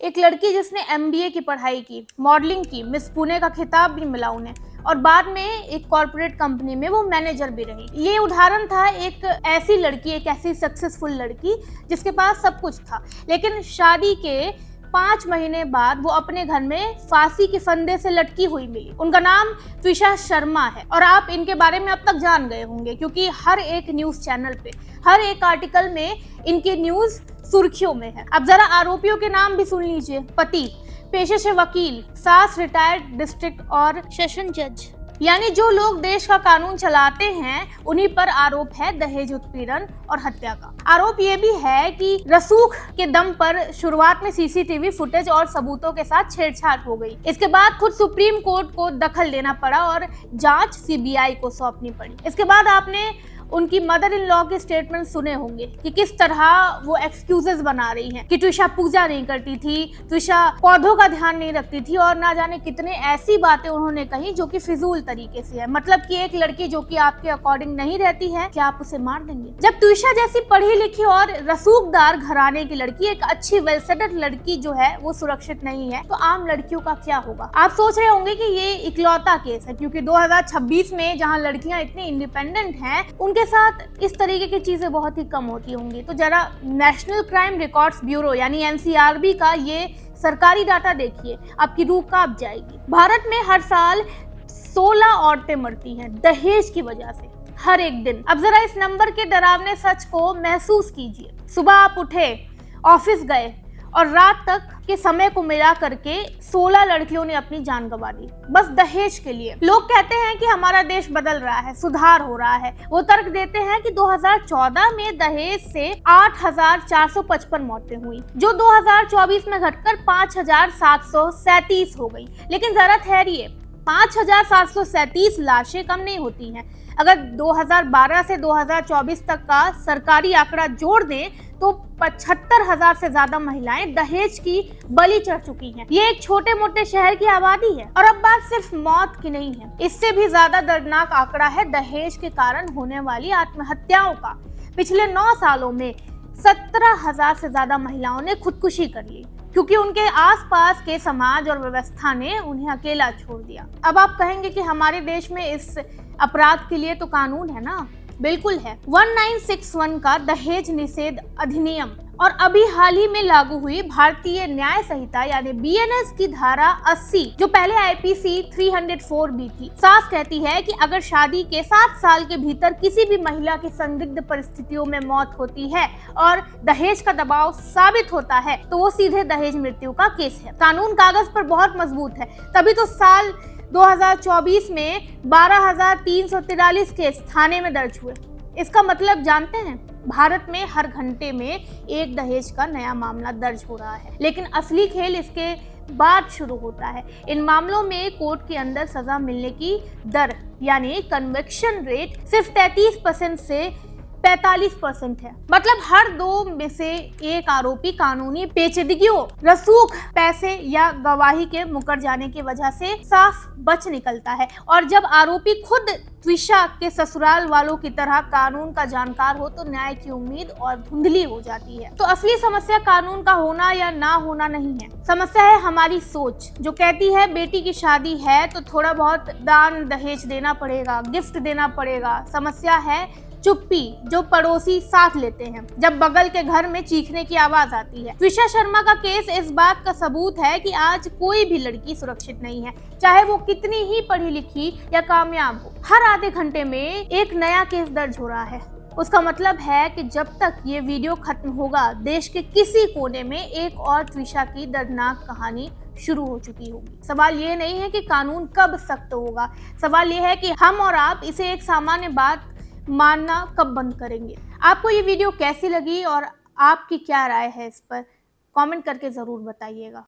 एक लड़की जिसने एमबीए की पढ़ाई की, मॉडलिंग की, मिस पुणे का खिताब भी मिला उन्हें और बाद में एक कॉर्पोरेट कंपनी में वो मैनेजर भी रही। ये उदाहरण था एक ऐसी लड़की, एक ऐसी सक्सेसफुल लड़की जिसके पास सब कुछ था, लेकिन शादी के 5 महीने बाद वो अपने घर में फांसी के फंदे से लटकी हुई मिली। उनका नाम त्विषा शर्मा है और आप इनके बारे में अब तक जान गए होंगे क्योंकि हर एक न्यूज चैनल पे, हर एक आर्टिकल में इनके न्यूज सुर्खियों में है। अब जरा आरोपियों के नाम भी सुन लीजिए। पति पेशे से वकील, सास रिटायर्ड डिस्ट्रिक्ट और सेशन जज, यानी जो लोग देश का कानून चलाते हैं उन्हीं पर आरोप है दहेज उत्पीड़न और हत्या का। आरोप ये भी है कि रसूख के दम पर शुरुआत में सीसीटीवी फुटेज और सबूतों के साथ छेड़छाड़ हो गई। इसके बाद खुद सुप्रीम कोर्ट को दखल लेना पड़ा और जांच सीबीआई को सौंपनी पड़ी। इसके बाद आपने उनकी मदर इन लॉ के स्टेटमेंट सुने होंगे कि किस तरह वो एक्सक्यूजेस बना रही हैं कि त्विषा पूजा नहीं करती थी, त्विषा पौधों का ध्यान नहीं रखती थी और ना जाने कितने ऐसी बातें उन्होंने कही जो कि फिजूल तरीके से है। मतलब कि एक लड़की जो कि आपके अकॉर्डिंग नहीं रहती है, क्या आप उसे मार देंगे? जब त्विषा जैसी पढ़ी लिखी और रसूखदार घराने की लड़की, एक अच्छी वेल सेटल्ड लड़की जो है वो सुरक्षित नहीं है, तो आम लड़कियों का क्या होगा? आप सोच रहे होंगे कि ये इकलौता केस है क्योंकि 2026 में जहाँ लड़कियां इतनी इंडिपेंडेंट हैं उनके साथ इस तरीके की चीजें बहुत ही कम होती होंगी। तो जरा नेशनल क्राइम रिकॉर्ड्स ब्यूरो यानी एनसीआरबी का ये सरकारी डाटा देखिए, आपकी रूह कांप जाएगी। भारत में हर साल 16 औरतें मरती हैं दहेज की वजह से, हर एक दिन। अब जरा इस नंबर के डरावने सच को महसूस कीजिए। सुबह आप उठे, ऑफिस गए और रात तक के समय को मिला करके 16 लड़कियों ने अपनी जान गंवा दी बस दहेज के लिए। लोग कहते हैं कि हमारा देश बदल रहा है, सुधार हो रहा है। वो तर्क देते हैं कि 2014 में दहेज से 8,455 मौतें हुई, जो 2024 में घटकर 5,737 हो गई। लेकिन जरा ठहरिए, 5,737 लाशें कम नहीं होती हैं। अगर 2012 से 2024 तक का सरकारी आंकड़ा जोड़ दें तो 75,000 से ज्यादा महिलाएं दहेज की बलि चढ़ चुकी हैं। ये एक छोटे मोटे शहर की आबादी है। और अब बात सिर्फ मौत की नहीं है, इससे भी ज्यादा दर्दनाक आंकड़ा है दहेज के कारण होने वाली आत्महत्याओं का। पिछले 9 सालों में 17,000 से ज्यादा महिलाओं ने खुदकुशी कर ली क्योंकि उनके आसपास के समाज और व्यवस्था ने उन्हें अकेला छोड़ दिया। अब आप कहेंगे कि हमारे देश में इस अपराध के लिए तो कानून है ना? बिल्कुल है। 1961 का दहेज निषेध अधिनियम और अभी हाल ही में लागू हुई भारतीय न्याय संहिता यानी बीएनएस की धारा 80, जो पहले आईपीसी 304 थी, साफ कहती है कि अगर शादी के 7 साल के भीतर किसी भी महिला की संदिग्ध परिस्थितियों में मौत होती है और दहेज का दबाव साबित होता है तो वो सीधे दहेज मृत्यु का केस है। कानून कागज पर बहुत मजबूत है, तभी तो साल 2024 में 12,343 केस थाने में दर्ज हुए। इसका मतलब जानते हैं, भारत में हर घंटे में एक दहेज का नया मामला दर्ज हो रहा है। लेकिन असली खेल इसके बाद शुरू होता है। इन मामलों में कोर्ट के अंदर सजा मिलने की दर यानी कन्विक्शन रेट सिर्फ 33% से 45% है। मतलब हर 2 में से एक आरोपी कानूनी पेचीदगियों, रसूख, पैसे या गवाही के मुकर जाने की वजह से साफ बच निकलता है। और जब आरोपी खुद त्विषा के ससुराल वालों की तरह कानून का जानकार हो तो न्याय की उम्मीद और धुंधली हो जाती है। तो असली समस्या कानून का होना या ना होना नहीं है, समस्या है हमारी सोच जो कहती है बेटी की शादी है तो थोड़ा बहुत दान दहेज देना पड़ेगा, गिफ्ट देना पड़ेगा। समस्या है चुप्पी जो पड़ोसी साथ लेते हैं जब बगल के घर में चीखने की आवाज आती है। त्विषा शर्मा का केस इस बात का सबूत है कि आज कोई भी लड़की सुरक्षित नहीं है, चाहे वो कितनी ही पढ़ी लिखी या कामयाब हो। हर आधे घंटे में एक नया केस दर्ज हो रहा है। उसका मतलब है कि जब तक ये वीडियो खत्म होगा देश के किसी कोने में एक और त्विषा की दर्दनाक कहानी शुरू हो चुकी होगी। सवाल ये नहीं है कि कानून कब सख्त होगा, सवाल ये है कि हम और आप इसे एक सामान्य बात मानना कब बंद करेंगे। आपको ये वीडियो कैसी लगी और आपकी क्या राय है इस पर कमेंट करके जरूर बताइएगा।